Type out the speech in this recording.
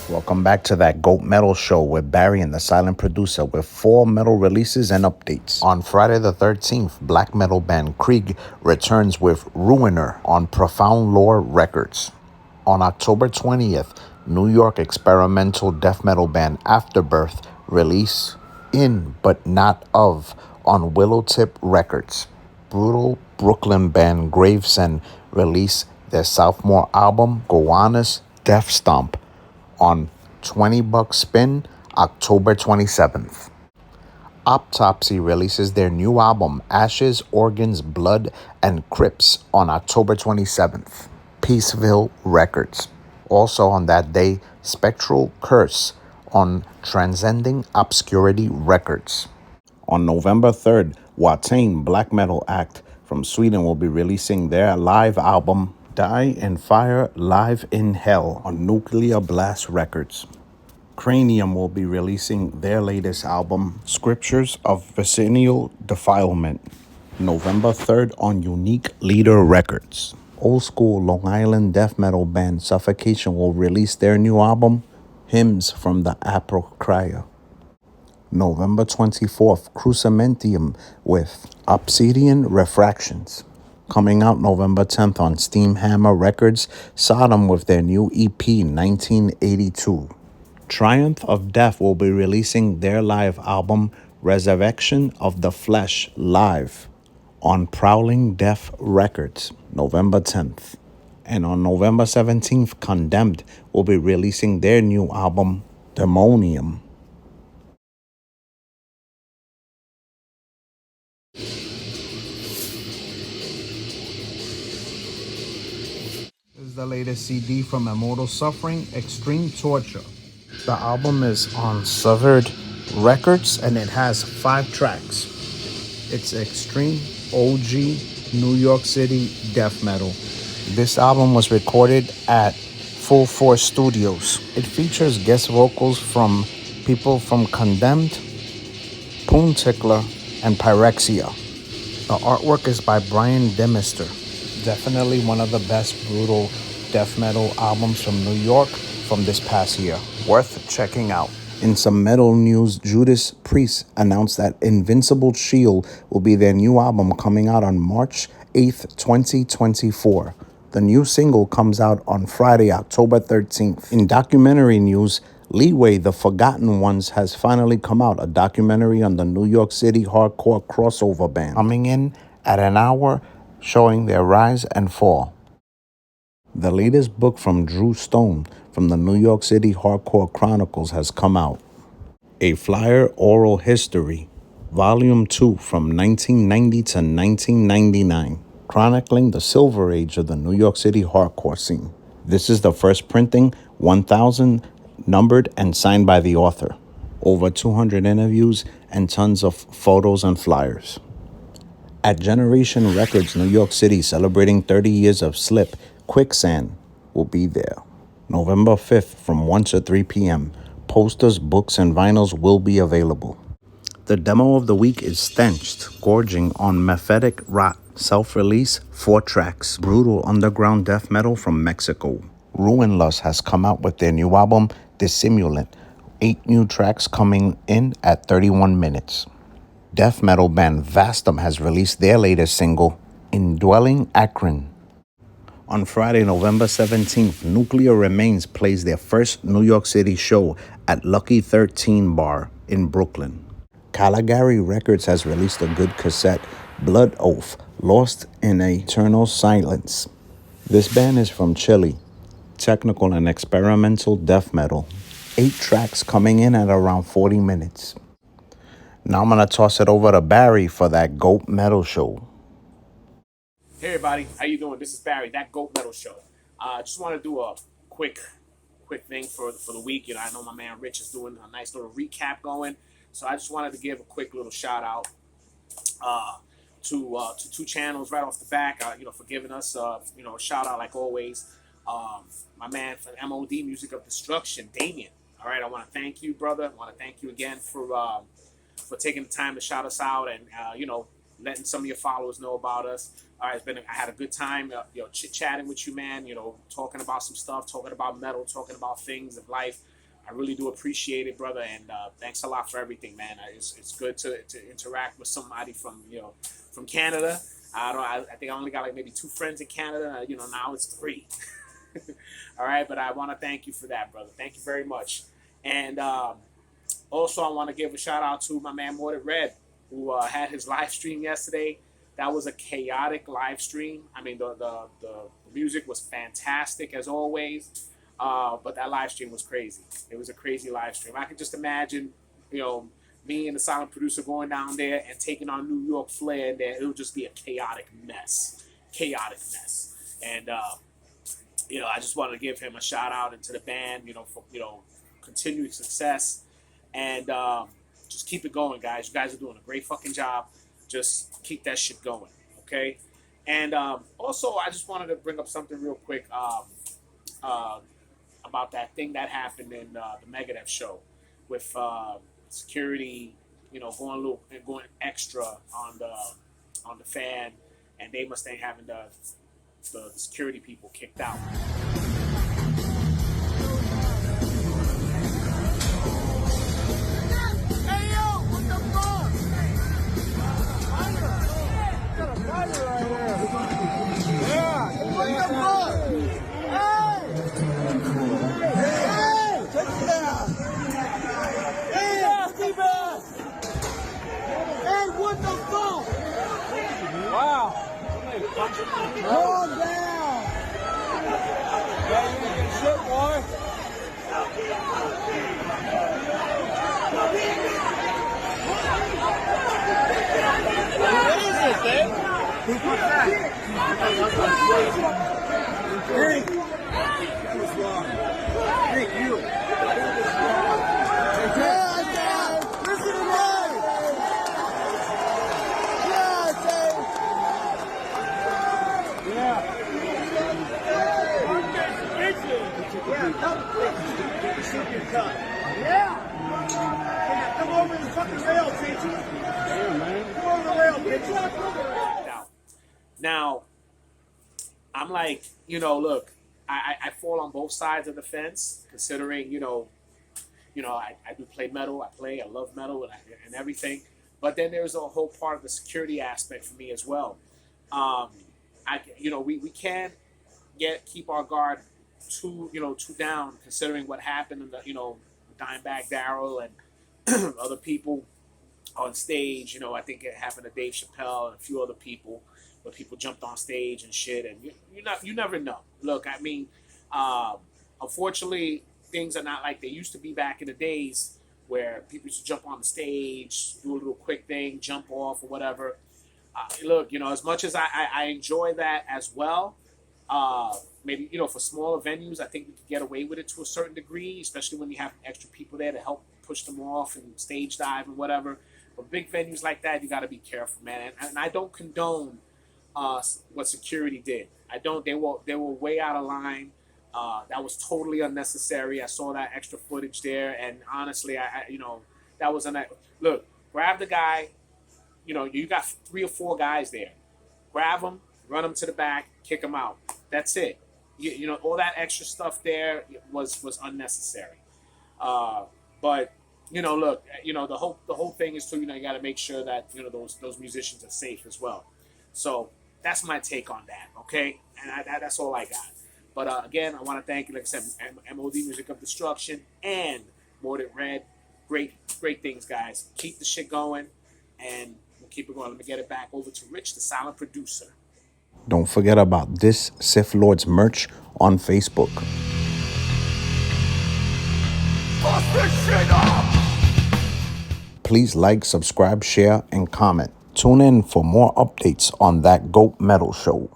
Welcome back to that GOAT Metal Show with Barry and the Silent Producer with 4 metal releases and updates. On Friday the 13th, black metal band Krieg returns with Ruiner on Profound Lore Records. On October 20th, New York experimental death metal band Afterbirth release In But Not Of on Willowtip Records. Brutal Brooklyn band Gravesend release their sophomore album Gowanus Death Stomp on 20 Buck Spin, October 27th. Autopsy releases their new album, Ashes, Organs, Blood, and Crips, on October 27th. Peaceville Records. Also on that day, Spectral Curse on Transcending Obscurity Records. On November 3rd, Watain Black Metal Act from Sweden will be releasing their live album, Die in Fire Live in Hell, on Nuclear Blast Records. Cranium will be releasing their latest album, Scriptures of Vicinal Defilement, November 3rd on Unique Leader Records. Old school Long Island death metal band Suffocation will release their new album, Hymns from the Apocrypha. November 24th, Crucimentium with Obsidian Refractions. Coming out November 10th on Steamhammer Records, Sodom with their new EP, 1982. Triumph of Death will be releasing their live album, Resurrection of the Flesh, live on Prowling Death Records, November 10th. And on November 17th, Condemned will be releasing their new album, Demonium. This is the latest CD from Immortal Suffering, Extreme Torture. The album is on Severed Records and it has 5 tracks. It's extreme OG New York City death metal. This album was recorded at Full Force Studios. It features guest vocals from people from Condemned, Poon Tickler, and Pyrexia. The artwork is by Brian Demister. Definitely one of the best brutal death metal albums from New York from this past year. Worth checking out. In some metal news, Judas Priest announced that Invincible Shield will be their new album coming out on March 8th, 2024. The new single comes out on Friday, October 13th. In documentary news, Leeway, The Forgotten Ones has finally come out, a documentary on the New York City hardcore crossover band. Coming in at an hour, showing their rise and fall. The latest book from Drew Stone from the New York City Hardcore Chronicles has come out. A Flyer Oral History, Volume 2 from 1990 to 1999, chronicling the silver age of the New York City hardcore scene. This is the first printing, 1,000 numbered and signed by the author. Over 200 interviews and tons of photos and flyers. At Generation Records, New York City, celebrating 30 years of Slip, Quicksand will be there. November 5th from 1 to 3 p.m. Posters, books, and vinyls will be available. The demo of the week is Stenched, Gorging on Mephetic Rot. Self-release, 4 tracks. Brutal underground death metal from Mexico. Ruin Lust has come out with their new album, Dissimulant. 8 new tracks coming in at 31 minutes. Death metal band Vastum has released their latest single, Indwelling Akron. On Friday, November 17th, Nuclear Remains plays their first New York City show at Lucky 13 Bar in Brooklyn. Caligari Records has released a good cassette, Blood Oath, Lost in Eternal Silence. This band is from Chile, technical and experimental death metal. 8 tracks coming in at around 40 minutes. Now I'm going to toss it over to Barry for that GOAT Metal Show. Hey everybody, how you doing? This is Barry, that GOAT Metal Show. Just want to do a quick thing for the week. I know my man Rich is doing a nice little recap going, so I just wanted to give a quick little shout out to 2 channels right off the back. For giving us a shout out like always. My man from MOD Music of Destruction, Damien. All right, I want to thank you, brother. I want to thank you again for taking the time to shout us out and letting some of your followers know about us. I had a good time, chit chatting with you, man. Talking about some stuff, talking about metal, talking about things of life. I really do appreciate it, brother, and thanks a lot for everything, man. It's good to interact with somebody from Canada. I think I only got like maybe 2 friends in Canada. Now it's 3. All right, but I want to thank you for that, brother. Thank you very much. And also, I want to give a shout out to my man Morton Red, who had his live stream yesterday. That was a chaotic live stream. I mean, the music was fantastic as always, but that live stream was crazy. It was a crazy live stream. I can just imagine, me and the silent producer going down there and taking on New York flair, and it would just be a chaotic mess. And I just wanted to give him a shout out into the band, for continued success, and just keep it going, guys. You guys are doing a great fucking job. Just keep that shit going, okay? And also, I just wanted to bring up something real quick about that thing that happened in the Megadeth show with security, going extra on the fan, and Dave Mustaine having the security people kicked out. Hey yo, what the fuck? Got a fighter right there. Yeah, what the fuck? Hey, check it out. Hey, Steve-Ass. Hey, what the fuck? Wow. Calm down. Yeah, you ain't get shit, boy. What is this, Dave? What's that? Hey. That was wrong. Hey, you. Yeah, Dave. Listen to me. Yeah, Dave. Yeah. Yeah. Come over the fucking rail, Peachy. Yeah, man. Come over the rail, Peachy. Now, I'm like, look, I fall on both sides of the fence, considering, I do play metal, I love metal and everything, but then there's a whole part of the security aspect for me as well. We can't keep our guard too down, considering what happened in the, Dimebag Darrell and other people on stage. I think it happened to Dave Chappelle and a few other people, where people jumped on stage and shit, and you never know. Look, I mean, unfortunately, things are not like they used to be back in the days, where people used to jump on the stage, do a little quick thing, jump off or whatever. Look, as much as I enjoy that as well, maybe, for smaller venues, I think we could get away with it to a certain degree, especially when you have extra people there to help push them off and stage dive and whatever. But big venues like that, you got to be careful, man. And I don't condone what security did. I don't. They were way out of line. That was totally unnecessary. I saw that extra footage there, and honestly, that was look. Grab the guy. You got 3 or 4 guys there. Grab them, run them to the back, kick them out. That's it. All that extra stuff there was unnecessary. But look, the whole thing is too. You got to make sure that those musicians are safe as well. So that's my take on that. Okay, and that's all I got. But again, I want to thank you, like I said, MOD Music of Destruction and Morton Red. Great things, guys. Keep the shit going, and we'll keep it going. Let me get it back over to Rich, the silent producer. Don't forget about this Sith Lord's merch on Facebook. Bust this shit up! Please like, subscribe, share, and comment. Tune in for more updates on That Goat Metal Show.